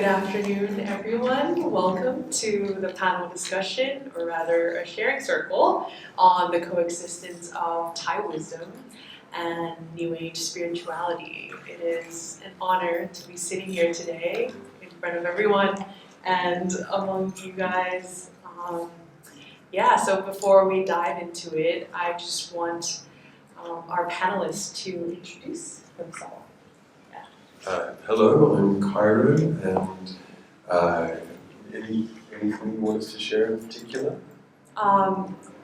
afternoon, everyone. Welcome to the panel discussion, or rather a sharing circle, on the coexistence of Thai wisdom and New Age spirituality. It is an honor to be sitting here today in front of everyone and among you guys. So before we dive into it, I just want our panelists to introduce themselves. Hello, I'm Cairo, and anything you want us to share in particular?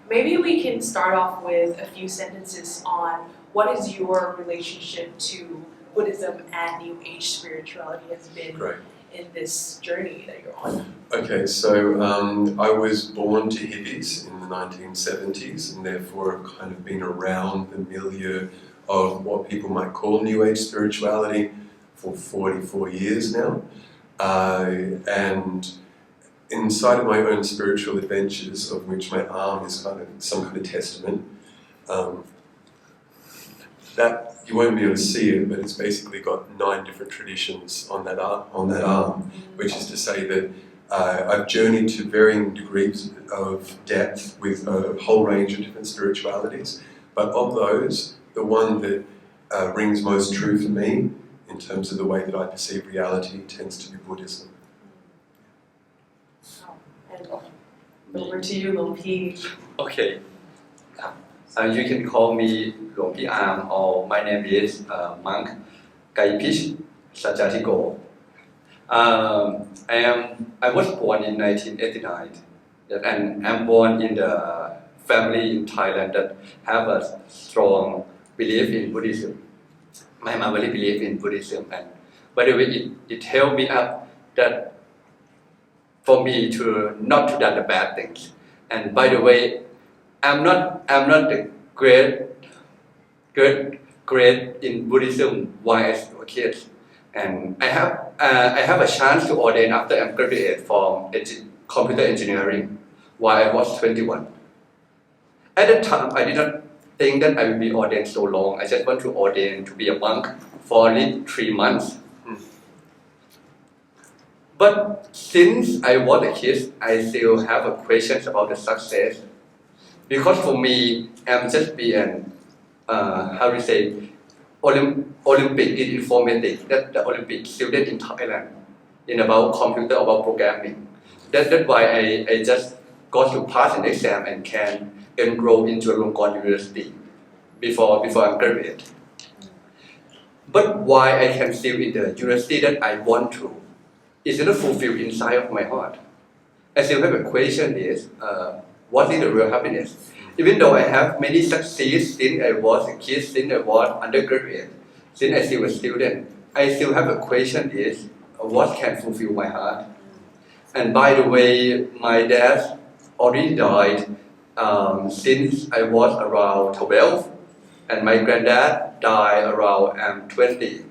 Maybe we can start off with a few sentences on what is your relationship to Buddhism and New Age spirituality has been in this journey that you're on. Okay, so I was born to hippies in the 1970s, and therefore have kind of been around the milieu of what people might call New Age spirituality for 44 years now, and inside of my own spiritual adventures, of which my arm is kind of some kind of testament, that you won't be able to see it, but it's basically got 9 different traditions on that arm, which is to say that I've journeyed to varying degrees of depth with a whole range of different spiritualities, but of those, the one that rings most true for me in terms of the way that I perceive reality tends to be Buddhism. And over to you, Long P. Okay. You can call me Long Pi Arm, or my name is Monk Kaipich Sajatiko. I was born in 1989, and I'm born in the family in Thailand that have a strong belief in Buddhism. My mom really believed in Buddhism, and by the way, it helped me up that for me to not to do the bad things. And by the way, I'm not the great in Buddhism while I was a kid, and I have a chance to ordain after I'm graduated from computer engineering while I was 21. At the time, I did not think that I will be ordained so long. I just want to ordain to be a monk for only 3 months. But since I was a kid, I still have a questions about the success. Because for me, I'm just being Olympic in informatics, that's the Olympic student in Thailand, in about computer, about programming. That's why I just got to pass an exam and can enroll into Longkorn University before I'm graduate. But why I can still in the university that I want to is not fulfilled inside of my heart. I still have a question is, what is the real happiness? Even though I have many success since I was a kid, since I was undergraduate, since I still a student, I still have a question is, what can fulfill my heart? And by the way, my dad already died since I was around 12, and my granddad died around 20.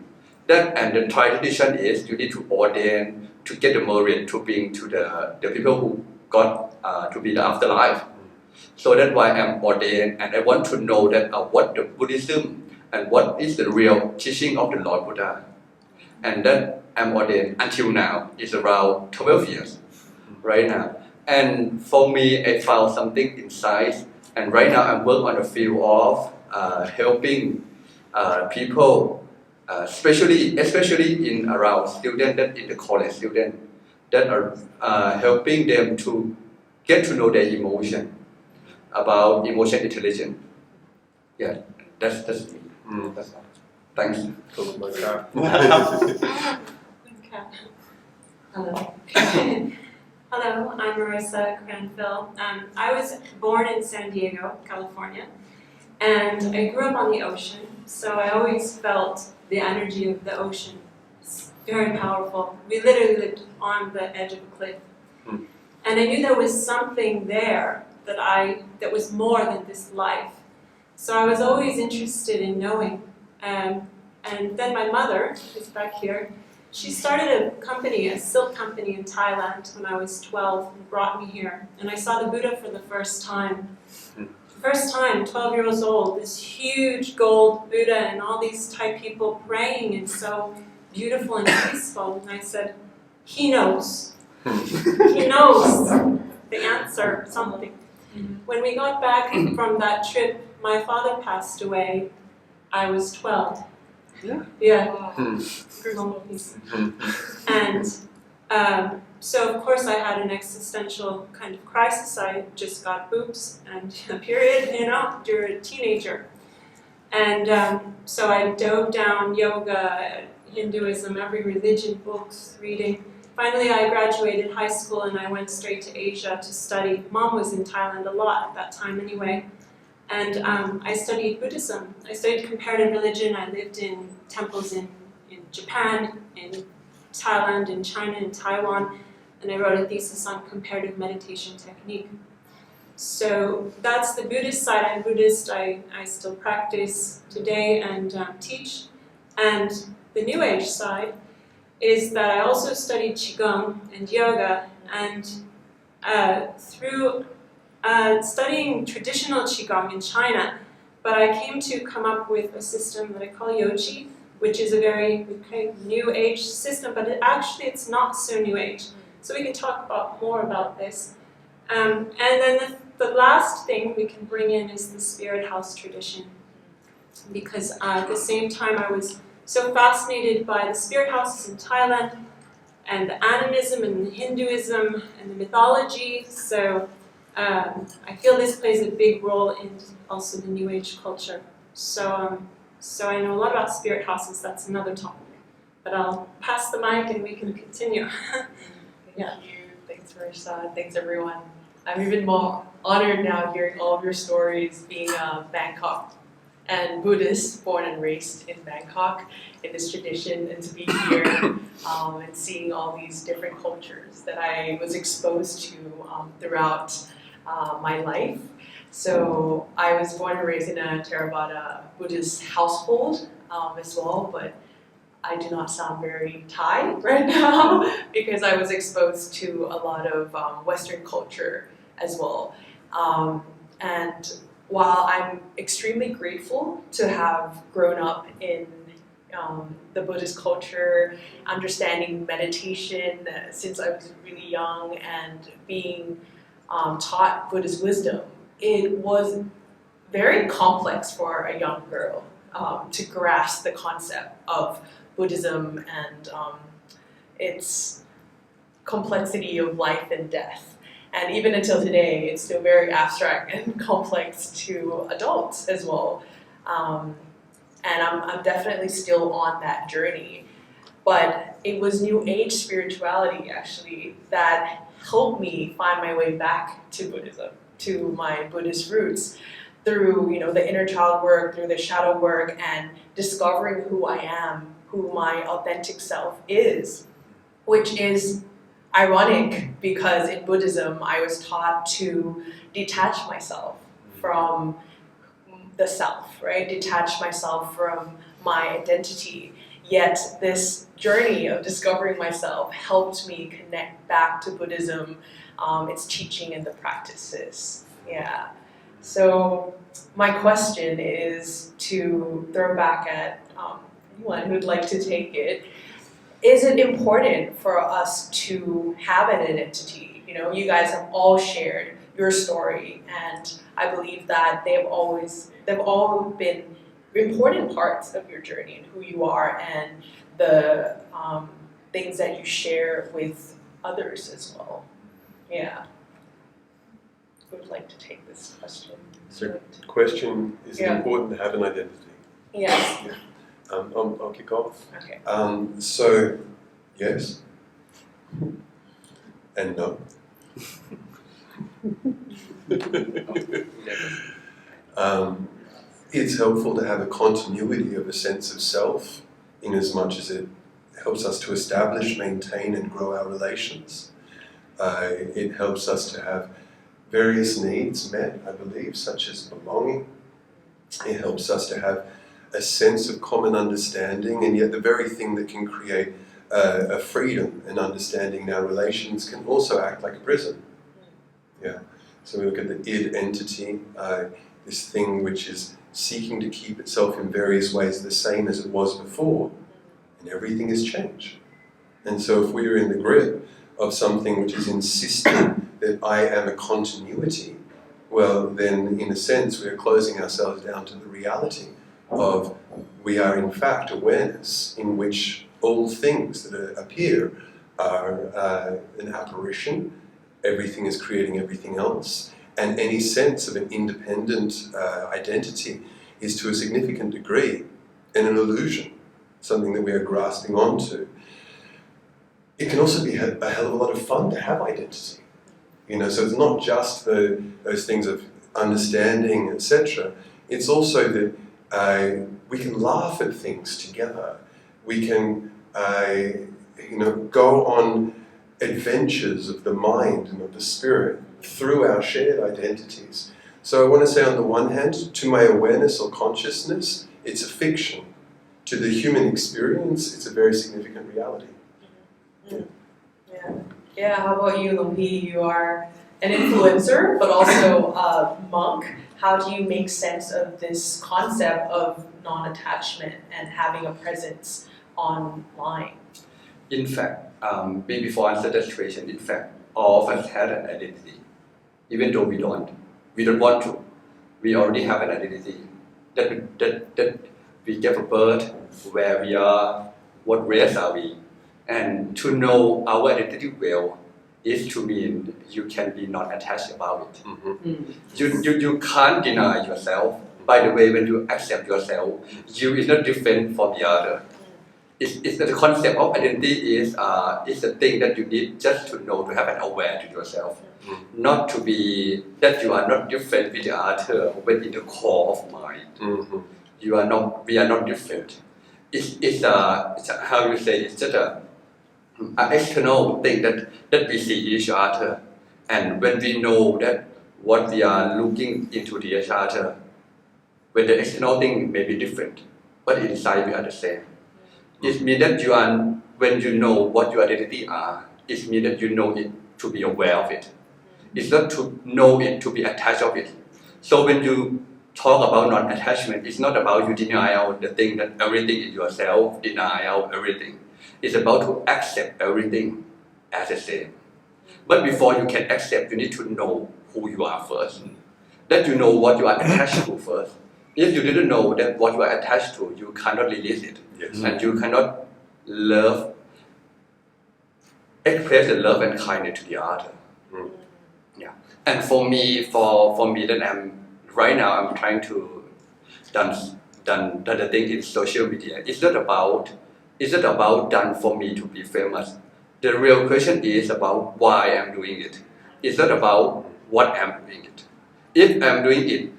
And the Thai tradition is you need to ordain to get the merit to bring to the people who got to be the afterlife. So that's why I'm ordained, and I want to know that what the Buddhism and what is the real teaching of the Lord Buddha. And that I'm ordained until now is around 12 years right now. And for me, I found something inside, and right now I'm working on the field of helping people, especially in around students that in the college student that are helping them to get to know their emotion, about emotion intelligence. Yeah, that's me. That's all. Thanks. Okay. Hello. Hello, I'm Marissa Granville. I was born in San Diego, California, and I grew up on the ocean, so I always felt the energy of the ocean. It's very powerful. We literally lived on the edge of a cliff. And I knew there was something there that was more than this life. So I was always interested in knowing. And then my mother, who's back here, she started a company, a silk company in Thailand when I was 12 and brought me here. And I saw the Buddha for the first time. First time, 12 years old, this huge gold Buddha and all these Thai people praying and so beautiful and peaceful. And I said, he knows. He knows the answer, something. When we got back from that trip, my father passed away. I was 12. Yeah. And so of course I had an existential kind of crisis. I just got boobs and a period, you're a teenager. And so I dove down yoga, Hinduism, every religion, books, reading. Finally I graduated high school and I went straight to Asia to study. Mom was in Thailand a lot at that time anyway. And I studied Buddhism. I studied comparative religion. I lived in temples in Japan, in Thailand, in China, in Taiwan, and I wrote a thesis on comparative meditation technique. So that's the Buddhist side. I'm Buddhist. I still practice today and teach. And the New Age side is that I also studied Qigong and yoga, and through studying traditional Qigong in China, but I came to come up with a system that I call Yoji, which is a very New Age system, but it's not so New Age. So we can talk more about this. And then the last thing we can bring in is the Spirit House tradition, because at the same time I was so fascinated by the Spirit Houses in Thailand, and the animism and the Hinduism and the mythology. So I feel this plays a big role in also the New Age culture. So I know a lot about spirit houses. That's another topic. But I'll pass the mic and we can continue. Thank you. Thanks, Marissa. Thanks, everyone. I'm even more honored now hearing all of your stories, being Bangkok and Buddhist, born and raised in Bangkok, in this tradition, and to be here and seeing all these different cultures that I was exposed to throughout my life. So I was born and raised in a Theravada Buddhist household as well, but I do not sound very Thai right now because I was exposed to a lot of Western culture as well. And while I'm extremely grateful to have grown up in the Buddhist culture, understanding meditation since I was really young and being taught Buddhist wisdom, it was very complex for a young girl to grasp the concept of Buddhism and its complexity of life and death. And even until today, it's still very abstract and complex to adults as well. And I'm definitely still on that journey. But it was New Age spirituality, actually, that helped me find my way back to Buddhism, to my Buddhist roots, through the inner child work, through the shadow work, and discovering who I am, who my authentic self is, which is ironic because in Buddhism I was taught to detach myself from the self, right? Detach myself from my identity. Yet this journey of discovering myself helped me connect back to Buddhism, its teaching and the practices. Yeah. So my question is to throw back at anyone who'd like to take it. Is it important for us to have an identity? You guys have all shared your story, and I believe that they've all been important parts of your journey and who you are and the things that you share with others as well. Yeah. Who would like to take this question? So question, is it important to have an identity? Yes. Yeah. I'll kick off. Okay. So, yes and no. It's helpful to have a continuity of a sense of self, in as much as it helps us to establish, maintain, and grow our relations. It helps us to have various needs met, I believe, such as belonging. It helps us to have a sense of common understanding, and yet the very thing that can create a freedom and understanding in our relations can also act like a prison. Yeah. So we look at the id entity, this thing which is seeking to keep itself in various ways the same as it was before, and everything has changed. And so if we are in the grip of something which is insisting that I am a continuity, well, then in a sense we are closing ourselves down to the reality of we are in fact awareness in which all things that appear are an apparition, everything is creating everything else, and any sense of an independent identity is to a significant degree an illusion, something that we are grasping onto. It can also be a hell of a lot of fun to have identity. So it's not just those things of understanding, etc. It's also that we can laugh at things together. We can, go on adventures of the mind and of the spirit through our shared identities. So I want to say on the one hand, to my awareness or consciousness, it's a fiction. To the human experience, it's a very significant reality. Yeah. How about you, Lumpi? You are an influencer, but also a monk. How do you make sense of this concept of non-attachment and having a presence online? In fact, before answer that question, in fact, all of us have an identity, even though we don't want to. We already have an identity that we gave birth, where we are, what race are we, and to know our identity well is to mean you can be not attached about it. Mm-hmm. You can't deny yourself. By the way, when you accept yourself, you is not different from the other. It's the concept of identity is the thing that you need just to know, to have an aware to yourself, not to be that you are not different with the other within the core of mind. Mm-hmm. We are not different. It's how you say, it's just an external thing that we see each other, and when we know that what we are looking into the each other, when the external thing may be different, but inside we are the same. It means that when you know what your identity are, it means that you know it to be aware of it. It's not to know it to be attached of it. So when you talk about non-attachment, it's not about you deny out the thing that everything in yourself, deny out everything. It's about to accept everything as the same. But before you can accept, you need to know who you are first. That you know what you are attached to first. If you didn't know that what you are attached to, you cannot release it. Yes. And you cannot express the love and kindness to the other. Yeah. And for me, then right now I'm trying to done the thing in social media. It's not about done for me to be famous. The real question is about why I'm doing it. It's not about what I'm doing it. If I'm doing it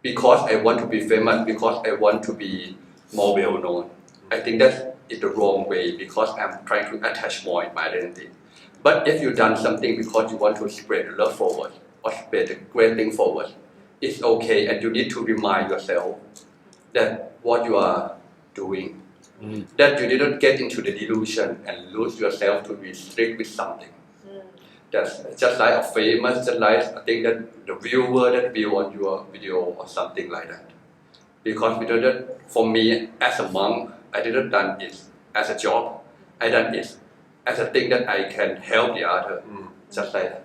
because I want to be famous, because I want to be more well known, I think that is the wrong way, because I'm trying to attach more in my identity. But if you've done something because you want to spread the love forward or spread the great thing forward, it's okay, and you need to remind yourself that what you are doing, that you didn't get into the delusion and lose yourself to be strict with something. That's just like a famous, just like I think that the viewer that view on your video or something like that. Because we did for me as a monk, I didn't done it as a job. I done it as a thing that I can help the other, just like that.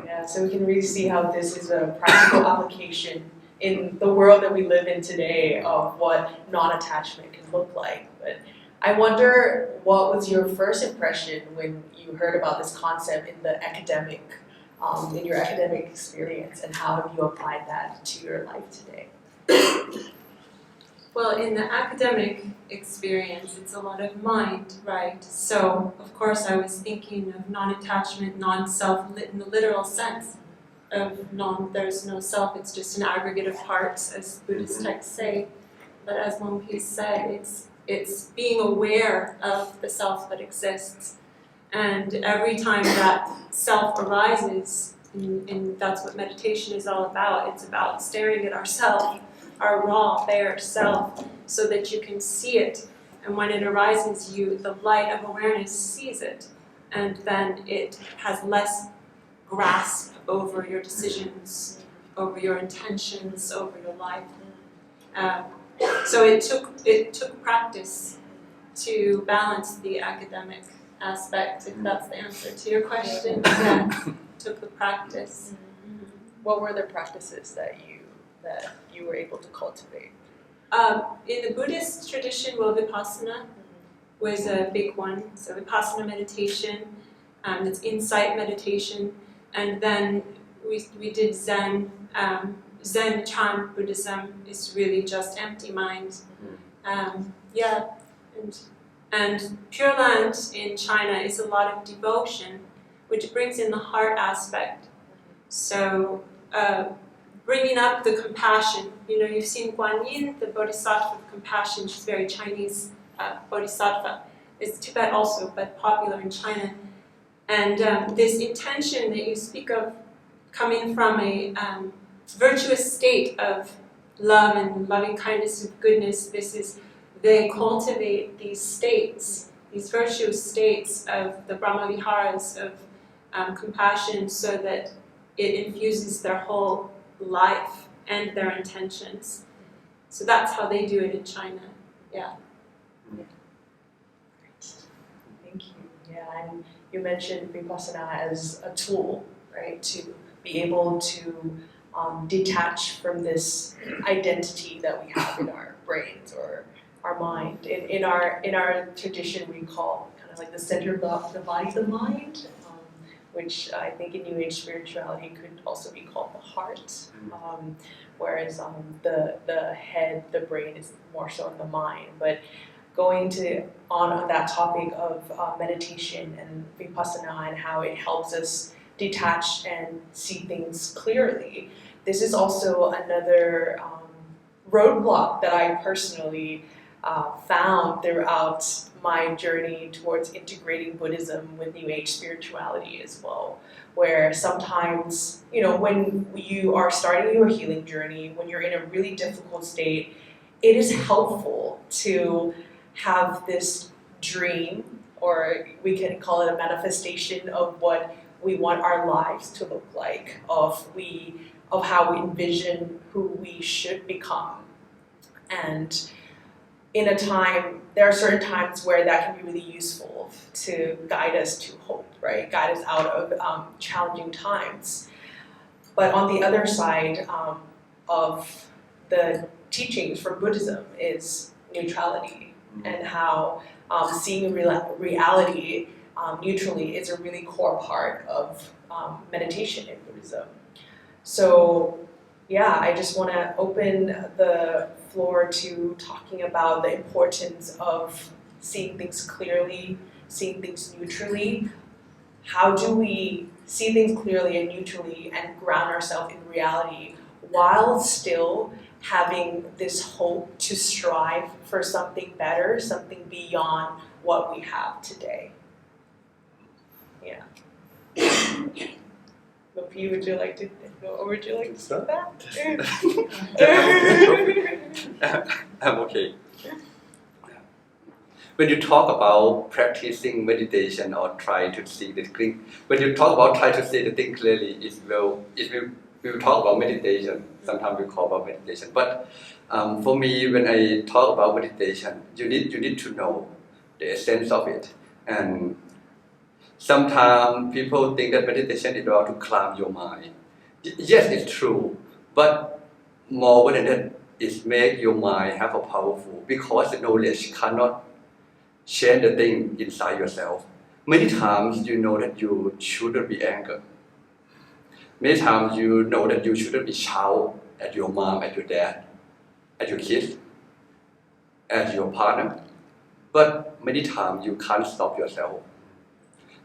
Yeah, so we can really see how this is a practical application in the world that we live in today of what non-attachment can look like. But I wonder, what was your first impression when you heard about this concept in the academic, in your academic experience, and how have you applied that to your life today? Well, in the academic experience, it's a lot of mind, right? So, of course, I was thinking of non-attachment, non-self in the literal sense of there's no self, it's just an aggregate of parts, as Buddhist texts say. But as Lumpi said, it's being aware of the self that exists. And every time that self arises, and that's what meditation is all about, it's about staring at ourself, our raw, bare self, so that you can see it. And when it arises, the light of awareness sees it. And then it has less grasp over your decisions, over your intentions, over your life. So it took practice to balance the academic aspect, if that's the answer to your question. Yeah, took the practice. What were the practices that you were able to cultivate? In the Buddhist tradition, Vipassana was a big one. So Vipassana meditation, it's insight meditation, and then we did Zen. Zen Chan Buddhism is really just empty mind. And Pure Land in China is a lot of devotion, which brings in the heart aspect. So bringing up the compassion. You've seen Guan Yin, the Bodhisattva of compassion. She's very Chinese Bodhisattva. It's Tibet also, but popular in China. And this intention that you speak of coming from a virtuous state of love and loving kindness and goodness, they cultivate these states, these virtuous states of the Brahma Viharas of compassion, so that it infuses their whole life and their intentions. So that's how they do it in China. Yeah. Thank you. Yeah, and you mentioned Vipassana as a tool, right, to be able to detach from this identity that we have in our brains or our mind. In our tradition, we call kind of like the center of the body, the mind, which I think in New Age spirituality could also be called the heart, whereas the head, the brain is more so in the mind. But going on that topic of meditation and Vipassana and how it helps us detach and see things clearly, this is also another roadblock that I personally found throughout my journey towards integrating Buddhism with New Age spirituality as well, where sometimes, when you are starting your healing journey, when you're in a really difficult state, it is helpful to have this dream, or we can call it a manifestation of what we want our lives to look like, of how we envision who we should become. And in a time, there are certain times where that can be really useful to guide us to hope, right? Guide us out of challenging times. But on the other side of the teachings from Buddhism is neutrality, and how seeing reality neutrally is a really core part of meditation in Buddhism. So yeah, I just want to open the floor to talking about the importance of seeing things clearly, seeing things neutrally. How do we see things clearly and neutrally and ground ourselves in reality while still having this hope to strive for something better, something beyond what we have today? Yeah. Lopi, would you like to start that? I'm okay. When you talk about practicing meditation or try to see the thing, when you talk about try to see the thing clearly, we will talk about meditation. Sometimes we call about meditation. But for me, when I talk about meditation, you need to know the essence of it. And sometimes people think that meditation is about to calm your mind. Yes, it's true, but more than that, it makes your mind have a powerful, because the knowledge cannot change the thing inside yourself. Many times you know that you shouldn't be angry. Many times you know that you shouldn't be shout at your mom, at your dad, at your kids, at your partner. But many times you can't stop yourself.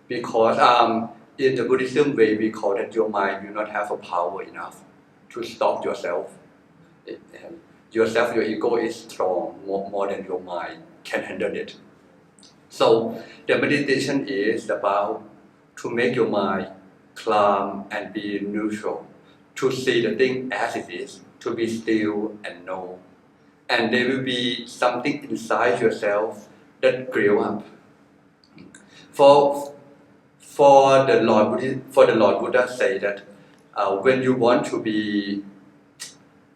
Because in the Buddhism way, we call that your mind do not have a power enough to stop yourself. Your ego is strong, more than your mind can handle it. So the meditation is about to make your mind calm and be neutral, to see the thing as it is, to be still and know. And there will be something inside yourself that grew up. For the Lord Buddha say that when you want to be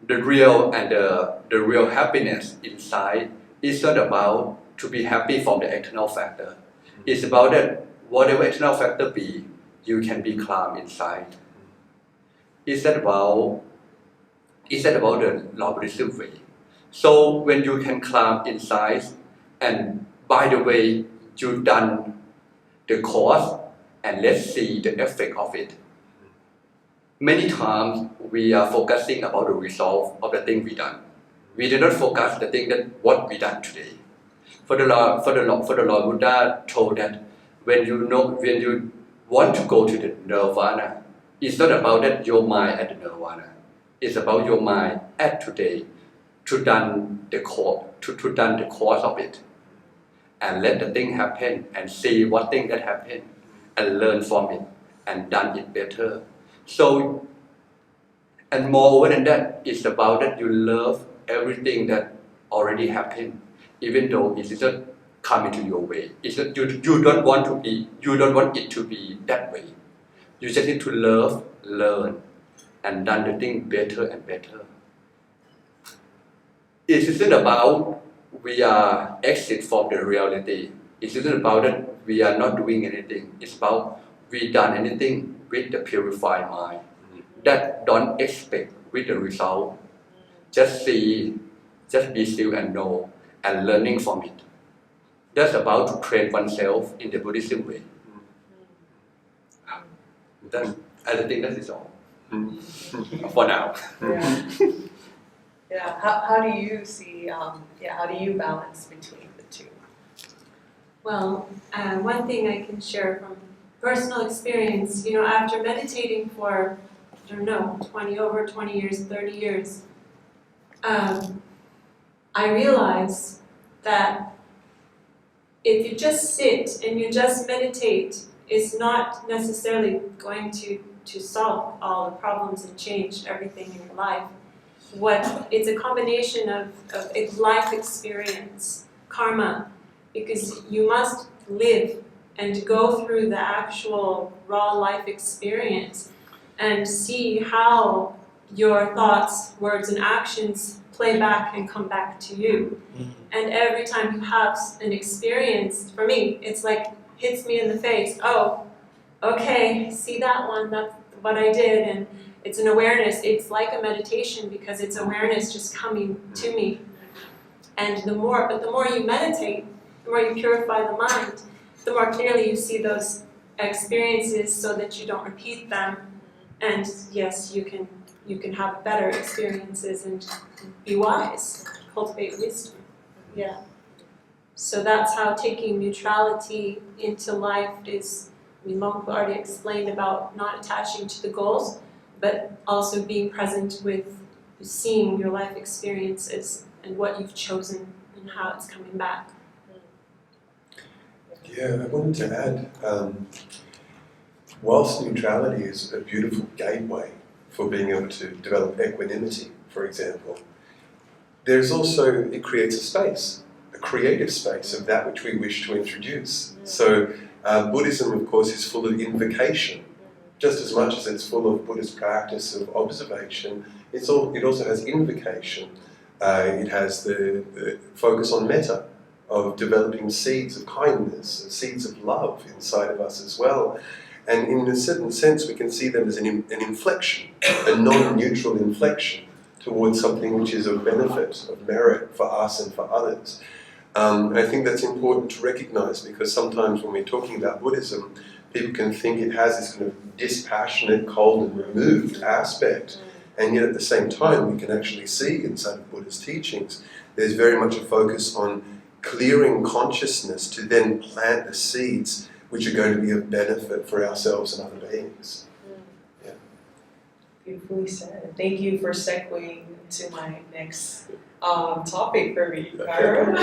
the real and the real happiness inside, it's not about to be happy from the external factor. It's about that whatever external factor be, you can be calm inside. Is that about the Lao Buddhism way? So when you can calm inside, and by the way, you done the cause, and let's see the effect of it. Many times we are focusing about the result of the thing we done. We do not focus the thing that what we done today. For the Lord Buddha told that when you want to go to the nirvana, it's not about that your mind at the nirvana. It's about your mind at today to done the cause of it, and let the thing happen and see what thing that happened and learn from it and done it better. So, and moreover than that, it's about that you love everything that already happened, even though it isn't coming to your way. It's that you don't want it to be that way. You just need to love, learn, and done the thing better and better. It isn't about we are exit from the reality. It isn't about that we are not doing anything. It's about we done anything with the purified mind. That don't expect with the result. Just see, just be still and know, and learning from it. That's about to train oneself in the Buddhism way. I think that is all. For now. Yeah. Yeah. How do you see? How do you balance between the two? Well, one thing I can share from personal experience, after meditating for, 20 years, 30 years, I realized that if you just sit and you just meditate, it's not necessarily going to solve all the problems and change everything in your life. It's a combination of life experience, karma, because you must live and go through the actual raw life experience and see how your thoughts, words, and actions play back and come back to you. And every time you have an experience, for me, it's like hits me in the face. Oh, okay, see that one, that's what I did, and it's an awareness. It's like a meditation because it's awareness just coming to me. And the more you meditate, the more you purify the mind, the more clearly you see those experiences so that you don't repeat them. And yes, you can have better experiences and be wise, cultivate wisdom. Yeah. So that's how taking neutrality into life is. Monk already explained about not attaching to the goals, but also being present with seeing your life experiences and what you've chosen and how it's coming back. Yeah, I wanted to add, whilst neutrality is a beautiful gateway for being able to develop equanimity, for example, there's also, it creates a space, a creative space of that which we wish to introduce. So Buddhism, of course, is full of invocation. Just as much as it's full of Buddhist practice of observation, it also has invocation. It has the focus on metta, of developing seeds of kindness, seeds of love inside of us as well. And in a certain sense, we can see them as an inflection, a non-neutral inflection towards something which is of benefit, of merit for us and for others. And I think that's important to recognize, because sometimes when we're talking about Buddhism, people can think it has this kind of dispassionate, cold and removed aspect. And yet at the same time, we can actually see inside of Buddhist teachings, there's very much a focus on clearing consciousness to then plant the seeds which are going to be of benefit for ourselves and other beings. Yeah. Beautifully said. Thank you for segueing to my next topic for me, Kyra.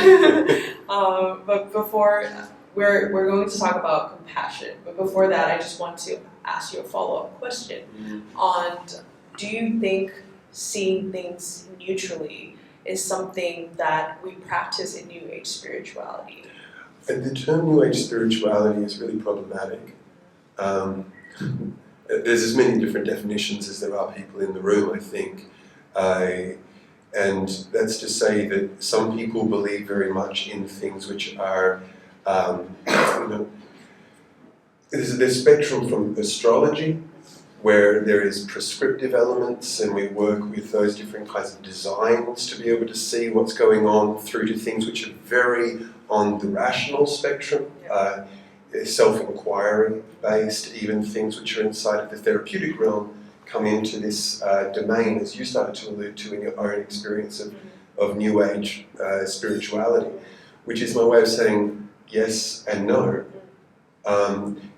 But before, we're going to talk about compassion. But before that, I just want to ask you a follow-up question on, do you think seeing things neutrally is something that we practice in New Age spirituality? And the term New Age spirituality is really problematic. There's as many different definitions as there are people in the room, I think. And that's to say that some people believe very much in things which are, there's a spectrum from astrology, where there is prescriptive elements, and we work with those different kinds of designs to be able to see what's going on, through to things which are very on the rational spectrum, self-inquiry based, even things which are inside of the therapeutic realm come into this domain, as you started to allude to in your own experience of New Age spirituality, which is my way of saying yes and no.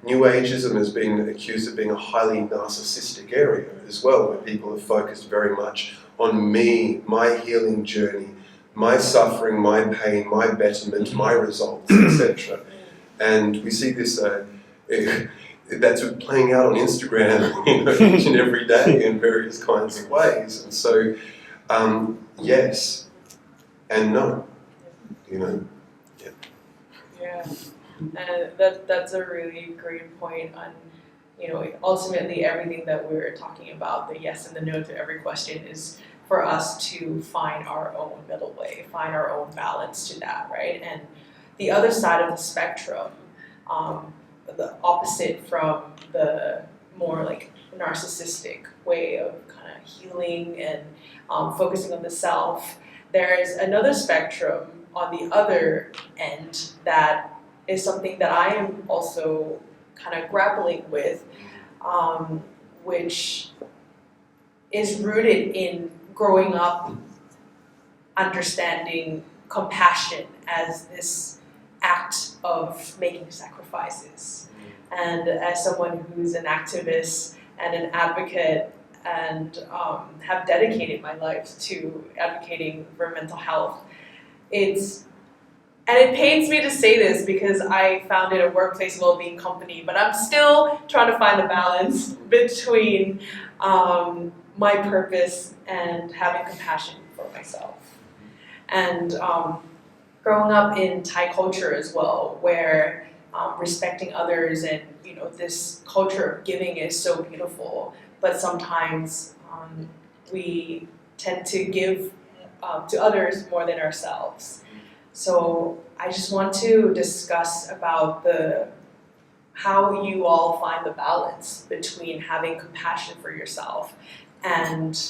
New Ageism has been accused of being a highly narcissistic area as well, where people are focused very much on me, my healing journey, my suffering, my pain, my betterment, my results, etc. And we see this, that's playing out on Instagram, each and every day in various kinds of ways. And so, yes and no, Yeah. And that's a really great point on, ultimately everything that we're talking about, the yes and the no to every question, is for us to find our own middle way, find our own balance to that, right? And the other side of the spectrum, the opposite from the more like narcissistic way of kind of healing and focusing on the self, there is another spectrum on the other end that is something that I am also kind of grappling with, which is rooted in growing up understanding compassion as this act of making sacrifices. And as someone who's an activist and an advocate and have dedicated my life to advocating for mental health, and it pains me to say this because I founded a workplace well-being company, but I'm still trying to find the balance between my purpose and having compassion for myself. And growing up in Thai culture as well, where respecting others and this culture of giving is so beautiful, but sometimes we tend to give to others more than ourselves. So I just want to discuss about how you all find the balance between having compassion for yourself and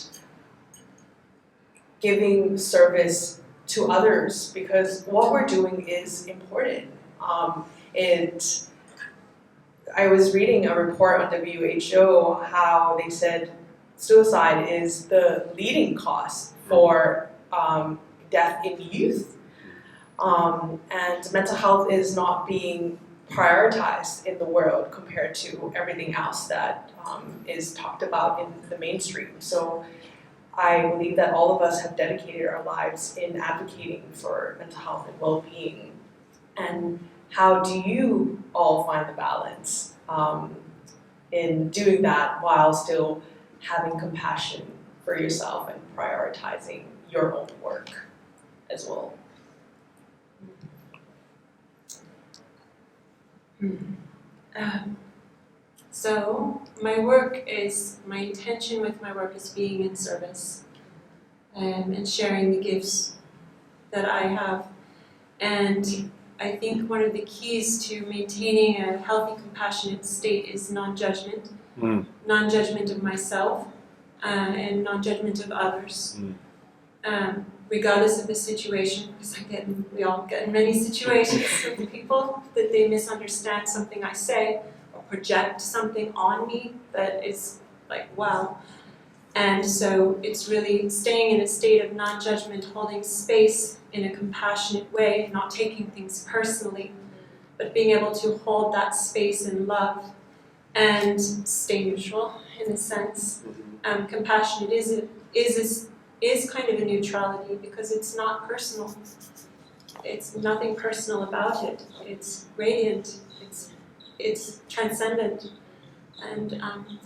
giving service to others, because what we're doing is important. I was reading a report on WHO how they said suicide is the leading cause for death in youth. And mental health is not being prioritized in the world compared to everything else that is talked about in the mainstream. So I believe that all of us have dedicated our lives in advocating for mental health and well-being. And how do you all find the balance in doing that while still having compassion for yourself and prioritizing your own work as well? So my intention with my work is being in service and sharing the gifts that I have. And I think one of the keys to maintaining a healthy, compassionate state is non-judgment. Non-judgment of myself and non-judgment of others. Regardless of the situation, because we all get in many situations with people that they misunderstand something I say or project something on me that is like, wow. And so it's really staying in a state of non-judgment, holding space in a compassionate way, not taking things personally, but being able to hold that space in love and stay neutral in a sense. Compassionate is kind of a neutrality because it's not personal. It's nothing personal about it. It's radiant. It's transcendent. And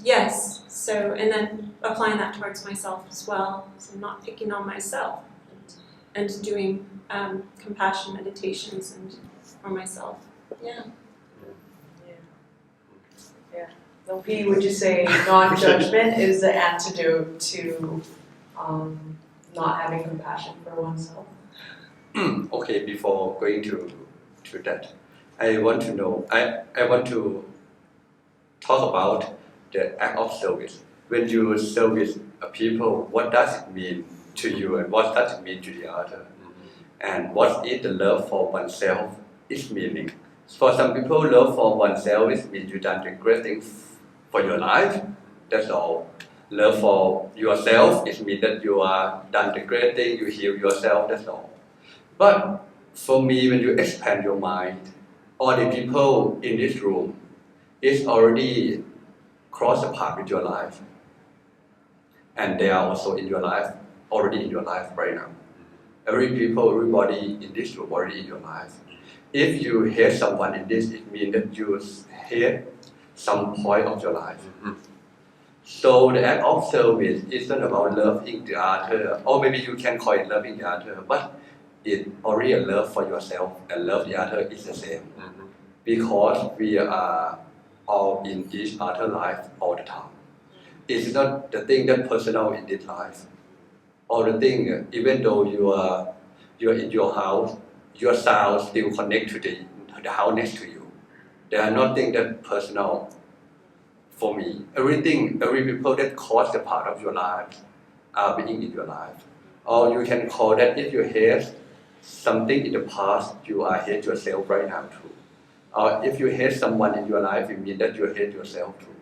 yes, so, and then applying that towards myself as well. So not picking on myself and doing compassion meditations and for myself. Yeah. So P, would you say non-judgment is the antidote to not having compassion for oneself? Okay, before going to that, I want to know, I want to talk about the act of service. When you service a people, what does it mean to you and what does it mean to the other? And what is the love for oneself is meaning. For some people, love for oneself is mean you done the great things for your life, that's all. Love for yourself is mean that you are done the great thing, you heal yourself, that's all. But for me, when you expand your mind, all the people in this room is already crossed the path with your life. And they are also in your life, already in your life right now. Everybody in this room already in your life. If you hate someone in this, it means that you hate some point of your life. So the act of service isn't about loving the other, or maybe you can call it loving the other, but it already a love for yourself and love the other is the same. Because we are all in each other's life all the time. It's not the thing that personal in this life. Or the thing, even though you are in your house, your sound still connect to the house next to you. There are nothing that personal for me. Every people that cause the part of your life are being in your life. Or you can call that if you hate something in the past, you are hate yourself right now too. Or if you hate someone in your life, it means that you hate yourself too.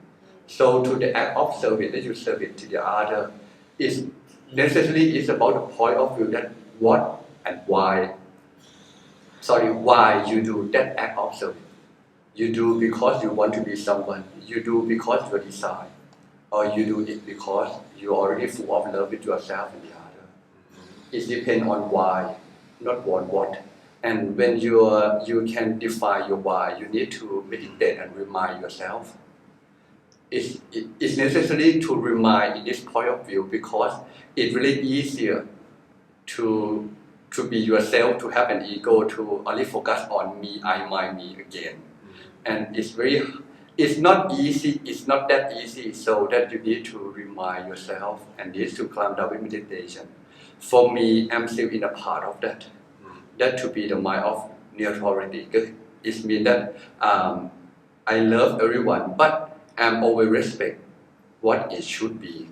So to the act of service that you serve it to the other is necessarily is about the point of view that what and why you do that act of service. You do because you want to be someone, you do because you decide, or you do it because you are already full of love with yourself and the other. It depends on why, not on what. And when you can define your why, you need to meditate and remind yourself. It's necessary to remind in this point of view because it's really easier to be yourself, to have an ego, to only focus on me, I, my, me again. And it's not easy, it's not that easy, so that you need to remind yourself and need to climb down with meditation. For me, I'm still in a part of that. That to be the mind of neutrality. It means that I love everyone, but I'm always respect what it should be.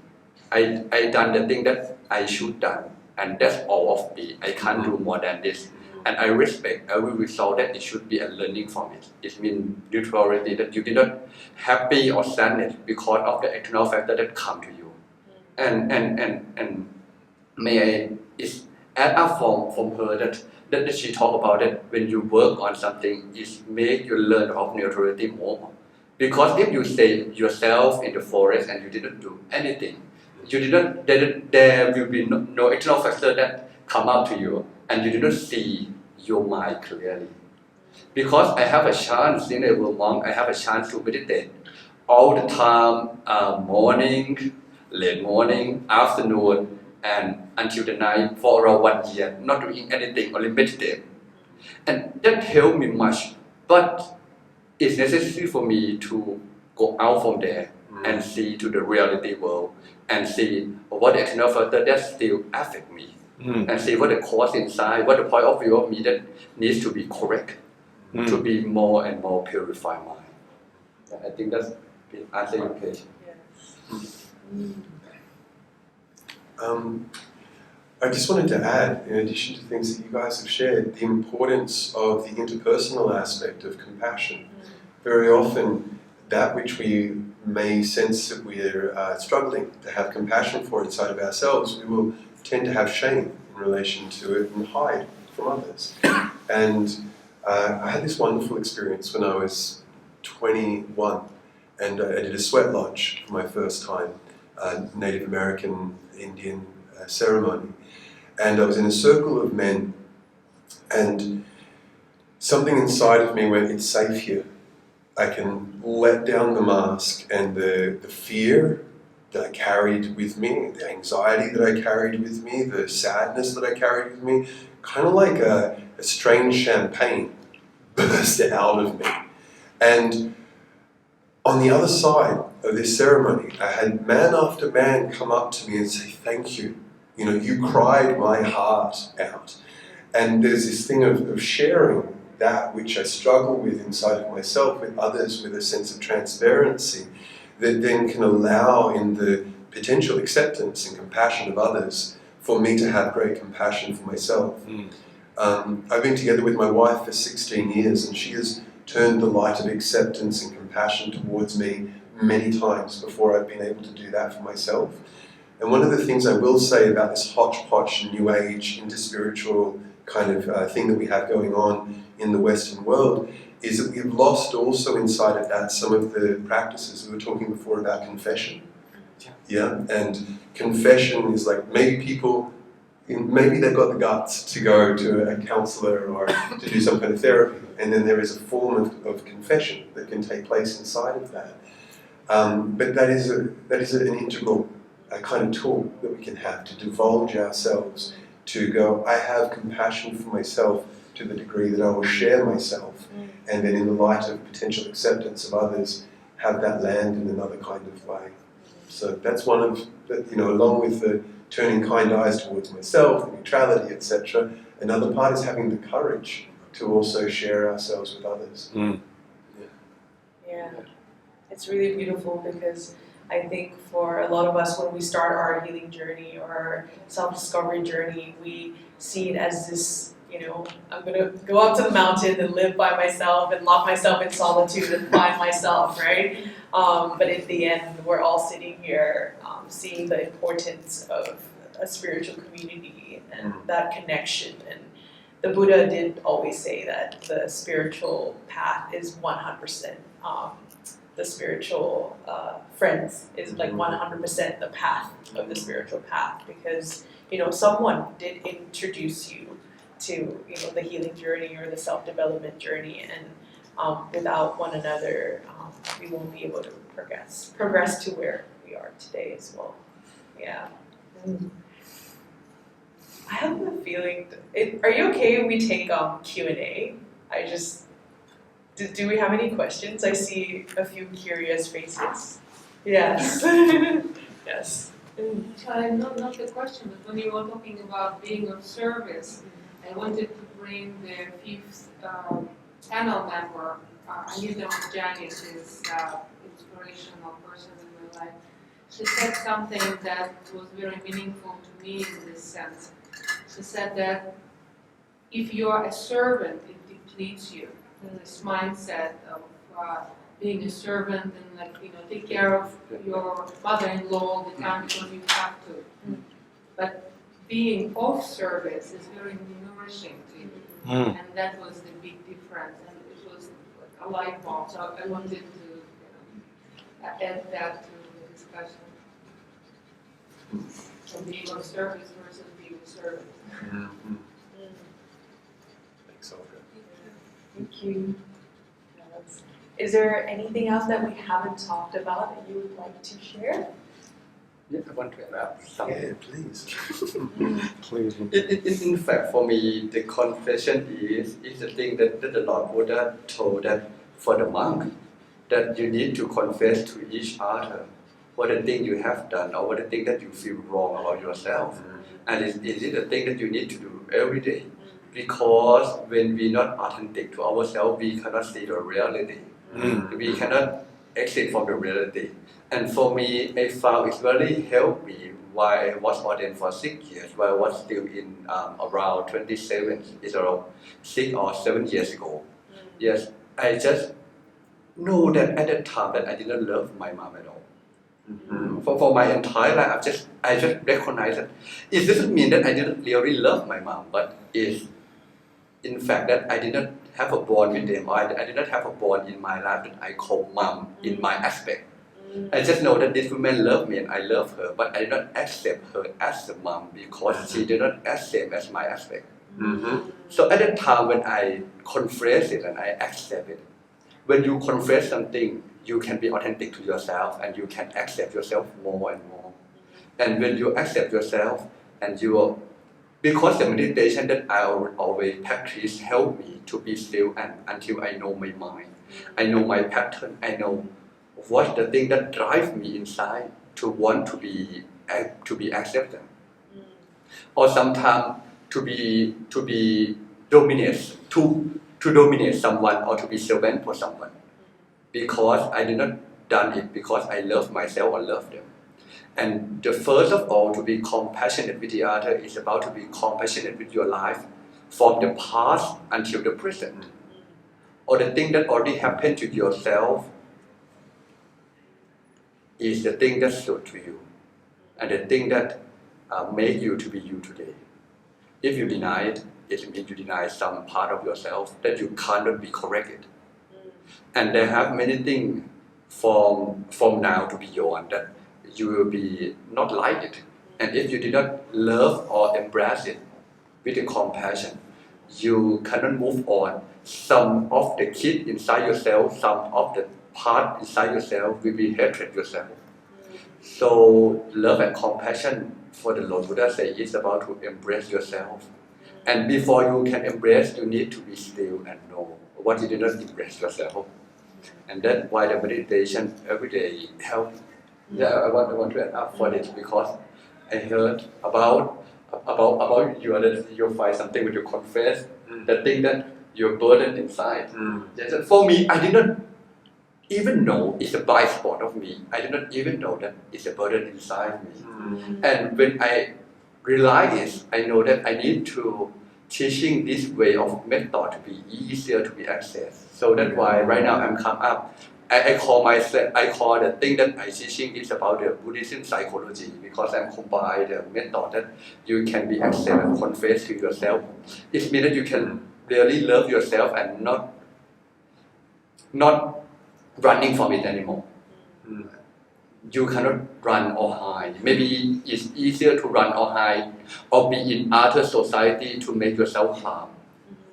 I done the thing that I should done, and that's all of me. I can't do more than this. And I respect every result that it should be a learning from it. It means neutrality, that you did not happy or sadness because of the external factor that come to you. And may I add up from her that she talk about that when you work on something, it make you learn of neutrality more. Because if you stay yourself in the forest and you didn't do anything, there will be no external factor that come out to you, and you do not see your mind clearly. Because I have a chance in a monk, I have a chance to meditate all the time, morning, late morning, afternoon, and until the night for around 1 year, not doing anything, only meditate. And that helped me much. But it's necessary for me to go out from there and see to the reality world and see what the external factor that still affect me and see what the cause inside, what the point of view of me that needs to be correct to be more and more purified mind. I think that's answer your question. I just wanted to add, in addition to things that you guys have shared, the importance of the interpersonal aspect of compassion. Very often, that which we may sense that we're struggling to have compassion for inside of ourselves, we will tend to have shame in relation to it and hide from others. And I had this wonderful experience when I was 21, and I did a sweat lodge for my first time, Native American Indian ceremony. And I was in a circle of men, and something inside of me went, it's safe here. I can let down the mask, and the fear that I carried with me, the anxiety that I carried with me, the sadness that I carried with me, kind of like a strange champagne burst out of me. And on the other side of this ceremony, I had man after man come up to me and say, thank you. You know, you cried my heart out. And there's this thing of sharing that which I struggle with inside of myself with others with a sense of transparency that then can allow in the potential acceptance and compassion of others for me to have great compassion for myself. I've been together with my wife for 16 years and she has turned the light of acceptance and compassion towards me many times before I've been able to do that for myself. And one of the things I will say about this hodgepodge New Age interspiritual kind of thing that we have going on in the Western world is that we've lost also inside of that some of the practices. We were talking before about confession. Yeah, and confession is like maybe they've got the guts to go to a counselor or to do some kind of therapy, and then there is a form of confession that can take place inside of that. But that is an integral kind of tool that we can have to divulge ourselves, to go, I have compassion for myself to the degree that I will share myself, and then in the light of potential acceptance of others, have that land in another kind of way. So that's one of, along with the turning kind eyes towards myself, the neutrality, etc. Another part is having the courage to also share ourselves with others. Yeah, it's really beautiful because I think for a lot of us, when we start our healing journey or our self-discovery journey, we see it as this, I'm going to go up to the mountain and live by myself and lock myself in solitude and find myself, right? But in the end, we're all sitting here seeing the importance of a spiritual community and that connection. And the Buddha did always say that the spiritual path is 100%. The spiritual friends is like 100% the path of the spiritual path, because someone did introduce you to the healing journey or the self-development journey, and without one another we won't be able to progress to where we are today as well. Yeah. I have a feeling. Are you okay if we take Q&A? Do we have any questions? I see a few curious faces. Yes. Yes. Not the question, but when you were talking about being of service, I wanted to bring the fifth panel member, Anita Janis, is inspirational person in my life. She said something that was very meaningful to me in this sense. She said that if you are a servant, it depletes you. This mindset of being a servant and take care of your mother-in-law all the time because you have to. But being of service is very nourishing to you, and that was the big difference. And it was a light bulb. So I wanted to add that to the discussion. So being of service versus being a servant. Thanks, Olga. Thank you. Is there anything else that we haven't talked about that you would like to share? Yeah, I want to add something. Yeah, please. Please. In fact, for me, the confession is the thing that the Lord Buddha told that for the monk, that you need to confess to each other what the thing you have done or what the thing that you feel wrong about yourself. And is it the thing that you need to do every day? Because when we're not authentic to ourselves, we cannot see the reality. We cannot exit from the reality. And for me, I found it really helped me while I was ordained for 6 years, while I was still in around 27, it's around 6 or 7 years ago. Yes, I just know that at that time that I didn't love my mom at all. For my entire life, I just recognized that it doesn't mean that I didn't really love my mom, but it's in fact that I did not have a bond with them, or I did not have a bond in my life that I call mom in my aspect. I just know that this woman loved me and I love her, but I did not accept her as a mom because she did not accept as my aspect. So at that time when I confess it and I accept it, when you confess something, you can be authentic to yourself and you can accept yourself more and more. And when you accept yourself and because the meditation that I always practice help me to be still and until I know my mind, I know my pattern, I know what's the thing that drives me inside to want to be accepted. or sometimes to be dominate to dominate someone or to be servant for someone, because I did not done it because I love myself or love them. And the first of all, to be compassionate with the other is about to be compassionate with your life from the past until the present, or the thing that already happened to yourself is the thing that stood to you, and the thing that made you to be you today. If you deny it, it means you deny some part of yourself that you cannot be corrected. And there have many things from now to beyond that you will be not like it. And if you did not love or embrace it with the compassion, you cannot move on. Some of the kid inside yourself, some of the part inside yourself will be hatred yourself. So love and compassion for the Lord Buddha say it's about to embrace yourself. And before you can embrace, you need to be still and know what you did not embrace yourself. And that's why the meditation every day helps. Yeah, I want to add up for this because I heard about you that you find something when you confess, the thing that you're burdened inside. Yes, for me, I did not even know it's a blind spot of me. I did not even know that it's a burden inside me. And when I realize it, I know that I need to teaching this way of method to be easier to be accessed. So that's why right now I'm come up. I call the thing that I teaching is about the Buddhism psychology, because I'm combine the method that you can be accept and confess to yourself. It means that you can really love yourself and not running from it anymore. You cannot run or hide. Maybe it's easier to run or hide or be in other society to make yourself harm,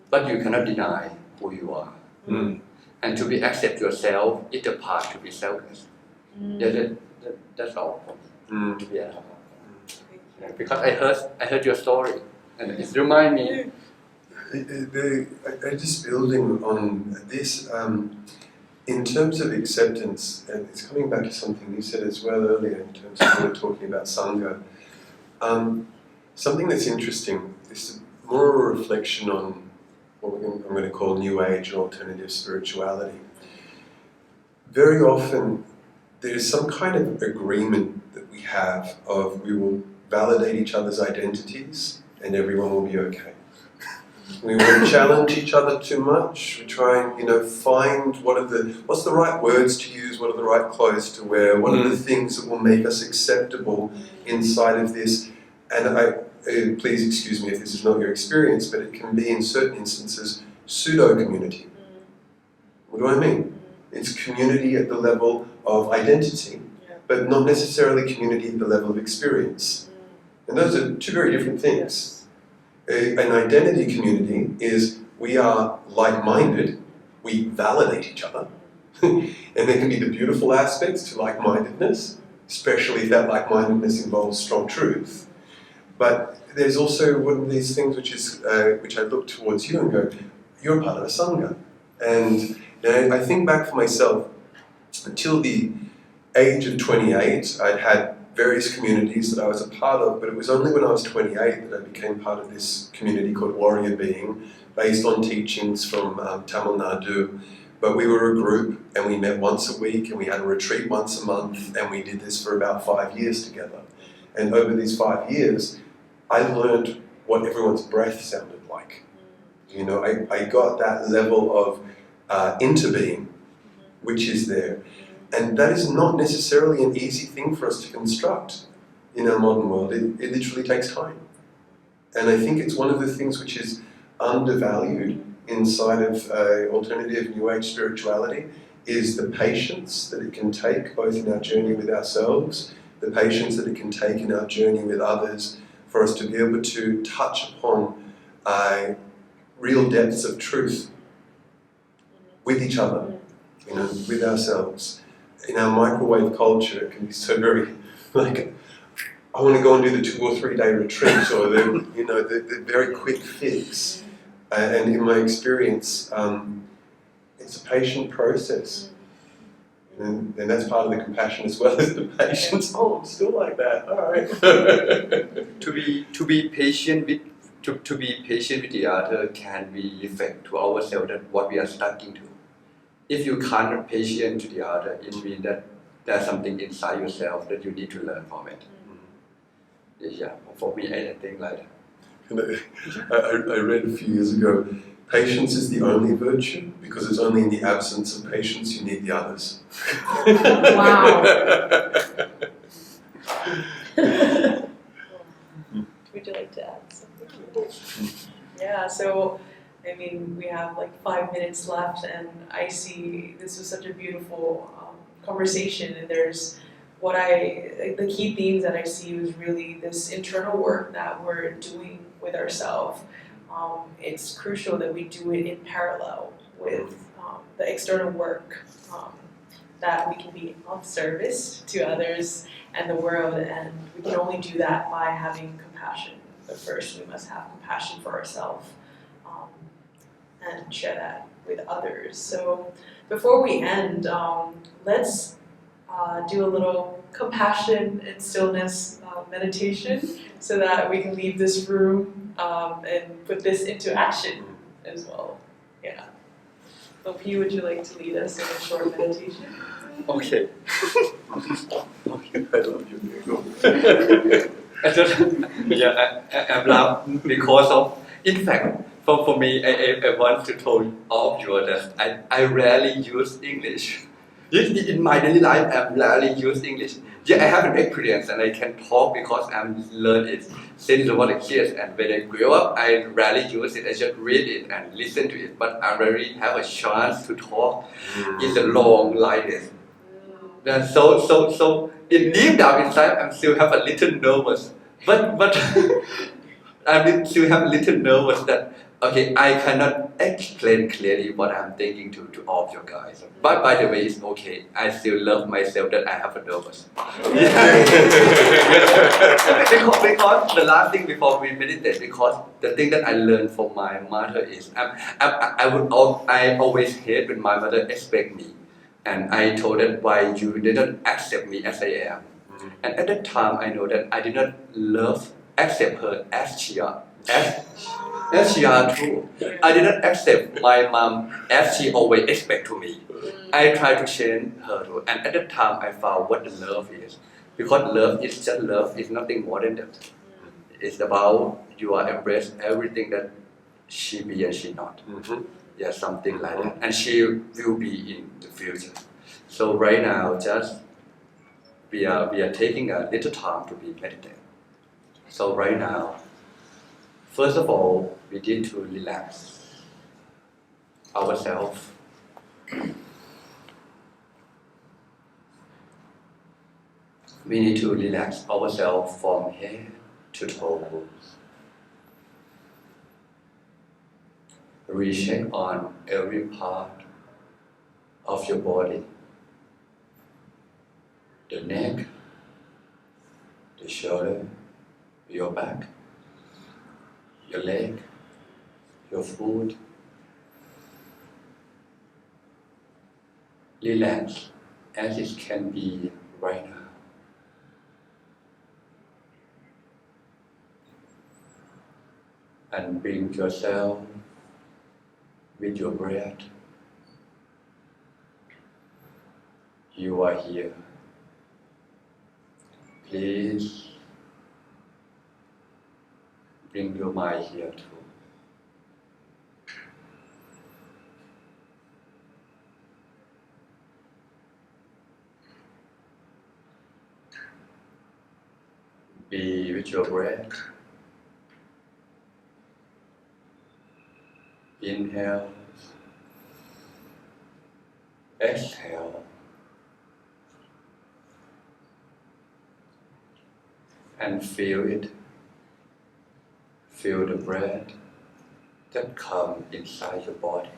but you cannot deny who you are. And to be accept yourself is the path to be selfless. That's all for me. To be honest. Because I heard your story and it remind me. Just building on this, in terms of acceptance, and it's coming back to something you said as well earlier in terms of we were talking about Sangha. Something that's interesting is more a reflection on what I'm going to call New Age or alternative spirituality. Very often there's some kind of agreement that we have of we will validate each other's identities and everyone will be okay. We won't challenge each other too much. We try and find what's the right words to use, what are the right clothes to wear, what are the things that will make us acceptable inside of this. And please excuse me if this is not your experience, but it can be in certain instances pseudo-community. What do I mean? It's community at the level of identity, but not necessarily community at the level of experience. And those are two very different things. An identity community is we are like-minded, we validate each other, and there can be the beautiful aspects to like-mindedness, especially if that like-mindedness involves strong truth. But there's also one of these things which I look towards you and go, you're part of a Sangha. And I think back for myself, until the age of 28, I'd had various communities that I was a part of, but it was only when I was 28 that I became part of this community called Warrior Being, based on teachings from Tamil Nadu. But we were a group and we met once a week and we had a retreat once a month and we did this for about 5 years together. And over these 5 years, I learned what everyone's breath sounded like. I got that level of interbeing, which is there. And that is not necessarily an easy thing for us to construct in our modern world. It literally takes time. And I think it's one of the things which is undervalued inside of alternative New Age spirituality is the patience that it can take both in our journey with ourselves, the patience that it can take in our journey with others, for us to be able to touch upon real depths of truth with each other, with ourselves. In our microwave culture, it can be so very, I want to go and do the 2 or 3 day retreat, or the very quick fix. And in my experience, it's a patient process. And that's part of the compassion as well as the patience. Oh, I'm still like that. All right. To be patient with to be patient with the other can be reflect to ourselves that what we are stuck into. If you can't be patient to the other, it means that there's something inside yourself that you need to learn from it. Yeah, for me, I think like that. I read a few years ago, patience is the only virtue because it's only in the absence of patience you need the others. Wow. Would you like to add something? Yeah, so I mean, we have like 5 minutes left, and I see this was such a beautiful conversation, and there's the key themes that I see was really this internal work that we're doing with ourselves. It's crucial that we do it in parallel with the external work, that we can be of service to others and the world, and we can only do that by having compassion. But first we must have compassion for ourselves, and share that with others. So before we end, let's do a little compassion and stillness meditation so that we can leave this room and put this into action as well. Yeah. So P, would you like to lead us in a short meditation? Okay. I love you. I'm loud because of, in fact, for me, I want to tell all of you that I rarely use English. In my daily life, I rarely use English. Yeah, I have an experience and I can talk because I'm learned it since I was a kid. And when I grew up, I rarely use it. I just read it and listen to it. But I rarely have a chance to talk in the long like this. And so in deep down inside, I'm still have a little nervous. But I still have a little nervous that, okay, I cannot explain clearly what I'm thinking to all of you guys. But by the way, it's okay. I still love myself that I have a nervous. because the last thing before we meditate, because the thing that I learned from my mother is, I always hate when my mother expect me. And I told her why you didn't accept me as I am. And at that time, I know that I did not accept her as she are. As she are too. I did not accept my mom as she always expect to me. I tried to change her too. And at that time, I found what the love is. Because love is just love. It's nothing more than that. It's about you are embrace everything that she be and she not. Yeah, something like that. And she will be in the future. So right now, just we are taking a little time to be meditating. So right now, first of all, we need to relax ourselves. We need to relax ourselves from head to toes. Recheck on every part of your body. The neck, the shoulder, your back, your leg, your foot. Relax as it can be right now. And bring yourself with your breath. You are here. Please bring your mind here too. Be with your breath. Inhale. Exhale. And feel it. Feel the breath that comes inside your body.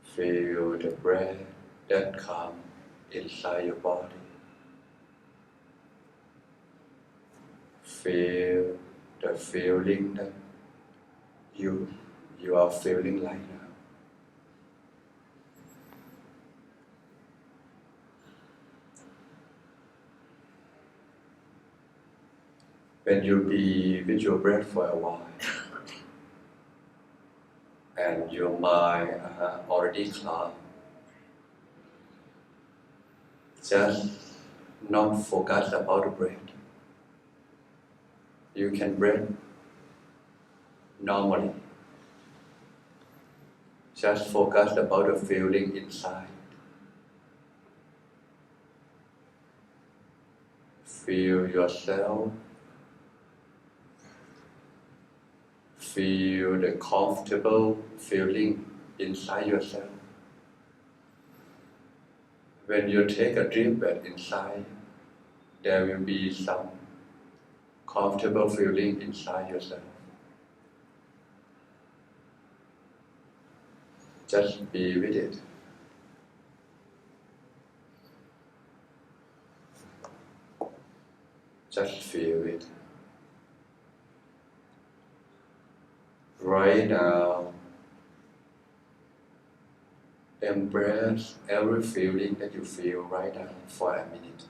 Feel the breath that comes inside your body. Feel the feeling that you are feeling right now. When you be with your breath for a while, and your mind already calm, just not focus about the breath. You can breathe normally. Just focus about the feeling inside. Feel yourself. Feel the comfortable feeling inside yourself. When you take a deep breath inside, there will be some comfortable feeling inside yourself. Just be with it. Just feel it. Right now, embrace every feeling that you feel right now for a minute.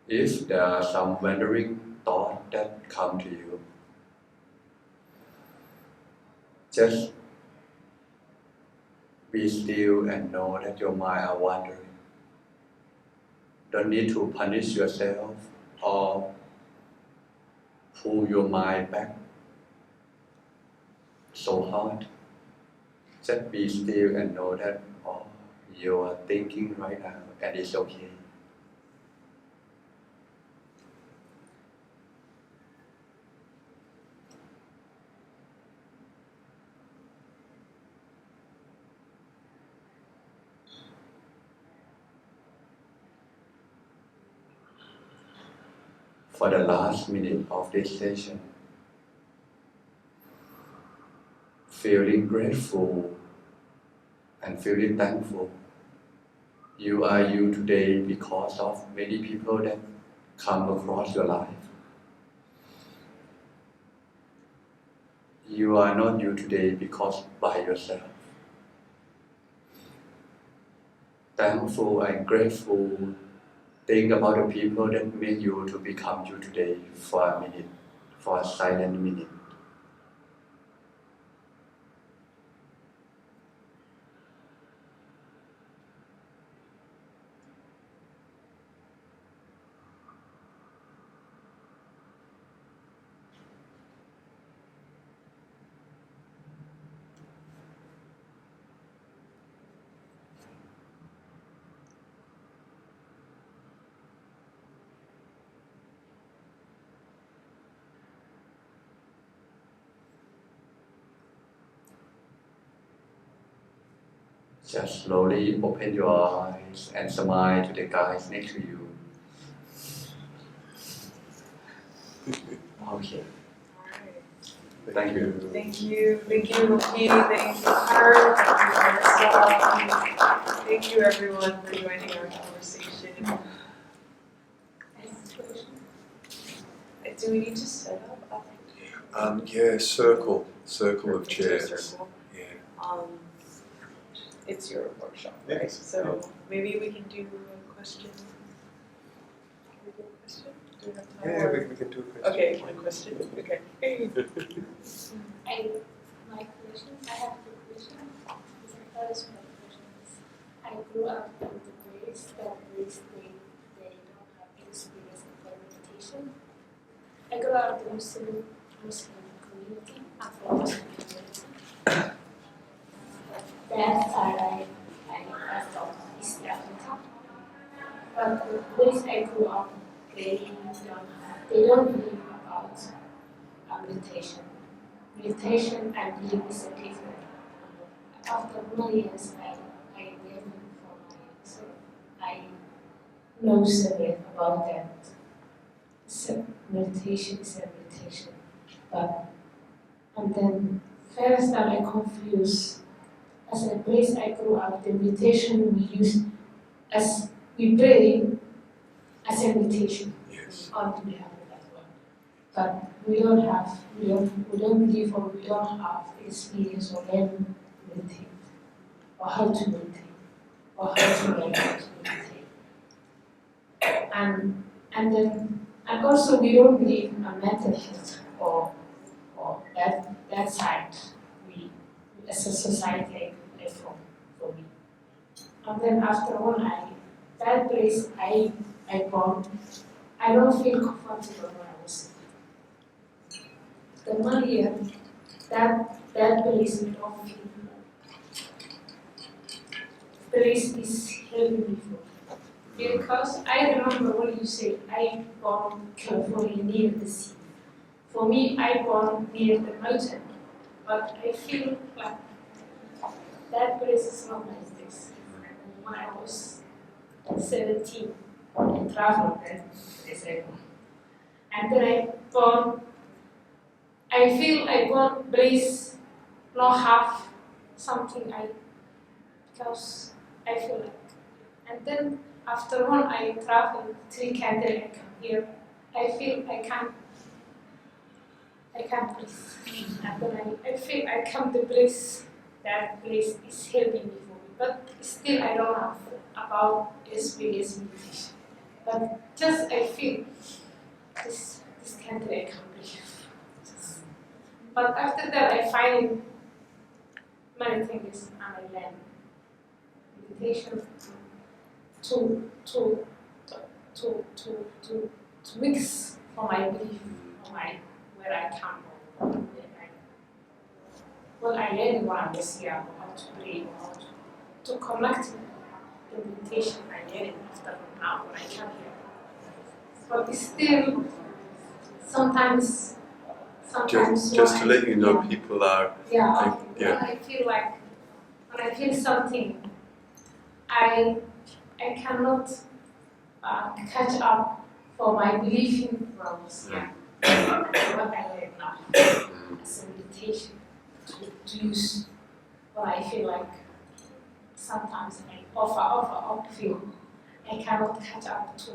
If there are some wandering thoughts that come to you, just be still and know that your mind are wandering. Don't need to punish yourself or pull your mind back so hard. Just be still and know that you are thinking right now and it's okay. For the last minute of this session, feeling grateful and feeling thankful. You are you today because of many people that come across your life. You are not you today because by yourself. Thankful and grateful. Think about the people that made you to become you today for a minute, for a silent minute. Just slowly open your eyes and smile to the guys next to you. Okay. Thank you. Thank you, Luki, thank you, Hart, thank you, Marissa. Thank you, everyone, for joining our conversation. Do we need to set up? Yeah, circle of Into a chairs. circle. Yeah. It's your workshop, right? Yes. So maybe we can do a question. Can we do a question? Do we have time? Yeah, or- we can do a question. Okay, one question. Okay. My questions, I have two questions. The first my question is, I grew up in the place that they don't have experience in meditation. I grew up in Muslim community, Afro Muslim community. That I thought East Africa. But the place I grew up, they don't believe about meditation. Meditation, I believe, is a different. After many years, I learned from myself. I know something about that. So meditation is a meditation. And then first time I confused. As a place I grew up, the meditation we use as we pray as a meditation. Yes. How do we have that one? But we don't believe or we don't have experience or learn meditate or how to meditate. or how to learn how to meditate. And also we don't believe in mental health or that side. We as a society for me. And then after all, that place I born, I don't feel comfortable when I was the 1 year that place we don't feel. Place is helping me for. Because I remember what you said, I born California near the sea. For me, I born near the mountain, but I feel like that place is not like this. And when I was 17, I traveled there, and then I feel I born place not have something because I feel like, and then after one I travel 3 countries, I come here, I feel I can't breathe. And then I feel I come to place, that place is helping me for me. But still I don't have about experience meditation. But just I feel this country I can't breathe. But after that I find many things and I learn meditation to mix for my belief, for where I come from. What I learned when I was here, how to pray, how to connect the meditation I learned after now when I come here. But still, sometimes just to let you know, people are when I feel like when I feel something, I cannot catch up for my belief in problems. Yeah, what I learned now as a meditation to use what I feel like. Sometimes I offer feel I cannot catch up to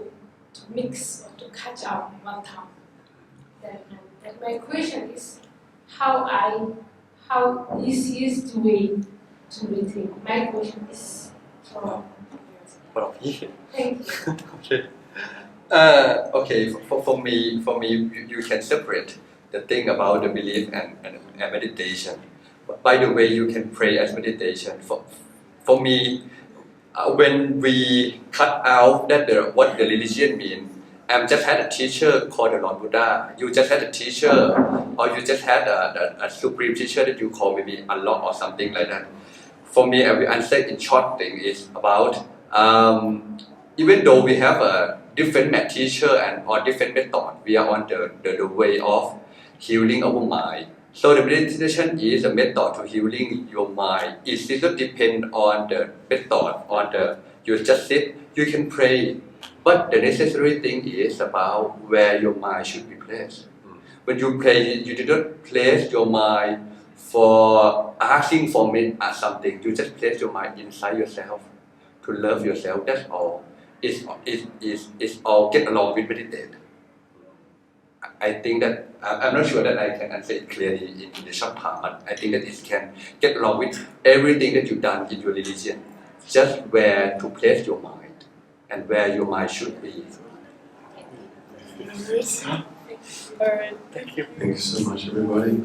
mix or to catch up one time. Then my question is how easy is the way to meditate. My question is for thank you. Okay. Okay. For me, you can separate the thing about the belief and meditation. But by the way, you can pray as meditation. For me, when we cut out what the religion means, I just had a teacher called the Lord Buddha. You just had a teacher, or you just had a supreme teacher that you call maybe Allah or something like that. For me, I will answer in short thing is about even though we have a different teacher or different method, we are on the way of healing our mind. So the meditation is a method to healing your mind. It does not depend on the method, you just sit, you can pray. But the necessary thing is about where your mind should be placed. When you pray, you do not place your mind for asking for something. You just place your mind inside yourself to love yourself. That's all. It's all get along with meditate. I think that I'm not sure that I can answer it clearly in the short time, but I think that it can get along with everything that you've done in your religion. Just where to place your mind and where your mind should be. Thank you so much, everybody.